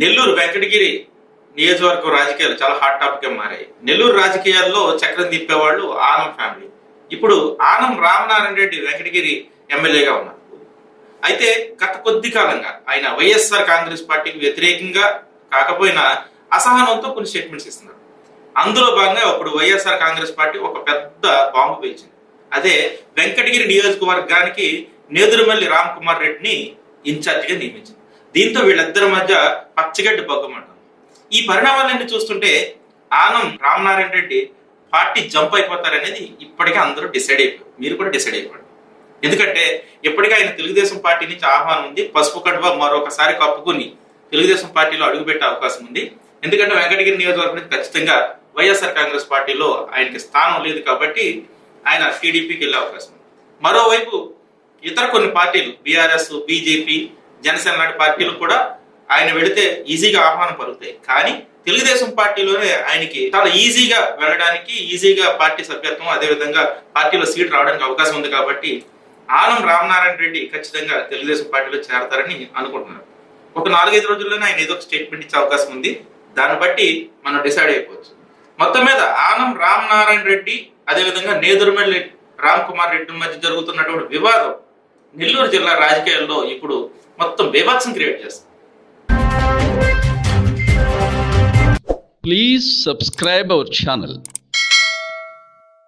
నెల్లూరు వెంకటగిరి నియోజకవర్గం రాజకీయాలు చాలా హాట్ టాపిక్ గా మారాయి. నెల్లూరు రాజకీయాల్లో చక్రం తిప్పేవాళ్ళు ఆనం ఫ్యామిలీ. ఇప్పుడు ఆనం రామనారాయణ రెడ్డి వెంకటగిరి ఎమ్మెల్యేగా ఉన్నారు. అయితే గత కొద్ది కాలంగా ఆయన వైఎస్ఆర్ కాంగ్రెస్ పార్టీకి వ్యతిరేకంగా కాకపోయినా అసహనంతో కొన్ని స్టేట్మెంట్స్ ఇస్తున్నారు. అందులో భాగంగా ఇప్పుడు వైఎస్ఆర్ కాంగ్రెస్ పార్టీ ఒక పెద్ద బాంబు పేల్చింది. అదే వెంకటగిరి నియోజకవర్గానికి నేదురుమల్లి రామ్ కుమార్ రెడ్డిని ఇన్ఛార్జిగా నియమించింది. దీంతో వీళ్ళిద్దరి మధ్య పచ్చగడ్డి బొగ్గమంటారు. ఈ పరిణామాలన్నీ చూస్తుంటే ఆనం రామనారాయణ రెడ్డి పార్టీ జంప్ అయిపోతారనేది ఇప్పటికే అందరూ డిసైడ్ అయిపోయారు. మీరు కూడా డిసైడ్ అయిపోయారు. ఎందుకంటే ఎప్పటికీ ఆయన తెలుగుదేశం పార్టీ నుంచి ఆహ్వానం ఉంది. పసుపు కడువ మరొకసారి కప్పుకుని తెలుగుదేశం పార్టీలో అడుగుపెట్టే అవకాశం ఉంది. ఎందుకంటే వెంకటగిరి నియోజకవర్గం నుంచి ఖచ్చితంగా వైఎస్ఆర్ కాంగ్రెస్ పార్టీలో ఆయనకి స్థానం లేదు కాబట్టి ఆయన టీడీపీకి వెళ్ళే అవకాశం ఉంది. మరోవైపు ఇతర కొన్ని పార్టీలు బీఆర్ఎస్, బీజేపీ, జనసేన లాంటి పార్టీలు కూడా ఆయన వెళితే ఈజీగా ఆహ్వానం పలుకుతాయి. కానీ తెలుగుదేశం పార్టీలోనే ఆయనకి చాలా ఈజీగా వెళ్ళడానికి, ఈజీగా పార్టీ సభ్యత్వం, అదేవిధంగా పార్టీలో సీట్ రావడానికి అవకాశం ఉంది. కాబట్టి ఆనం రామనారాయణ రెడ్డి ఖచ్చితంగా తెలుగుదేశం పార్టీలో చేరతారని అనుకుంటున్నారు. ఒక 4-5 రోజుల్లోనే ఆయన ఏదో ఒక స్టేట్మెంట్ ఇచ్చే అవకాశం ఉంది. దాన్ని బట్టి మనం డిసైడ్ అయిపోవచ్చు. మొత్తం మీద ఆనం రామనారాయణ రెడ్డి అదేవిధంగా నేదురుమల్లి రామ్ కుమార్ రెడ్డి మధ్య జరుగుతున్నటువంటి వివాదం నెల్లూరు జిల్లా రాజకీయాల్లో ఇప్పుడు మొత్తం బీభత్సం క్రియేట్ చేస్తుంది. Please subscribe our channel.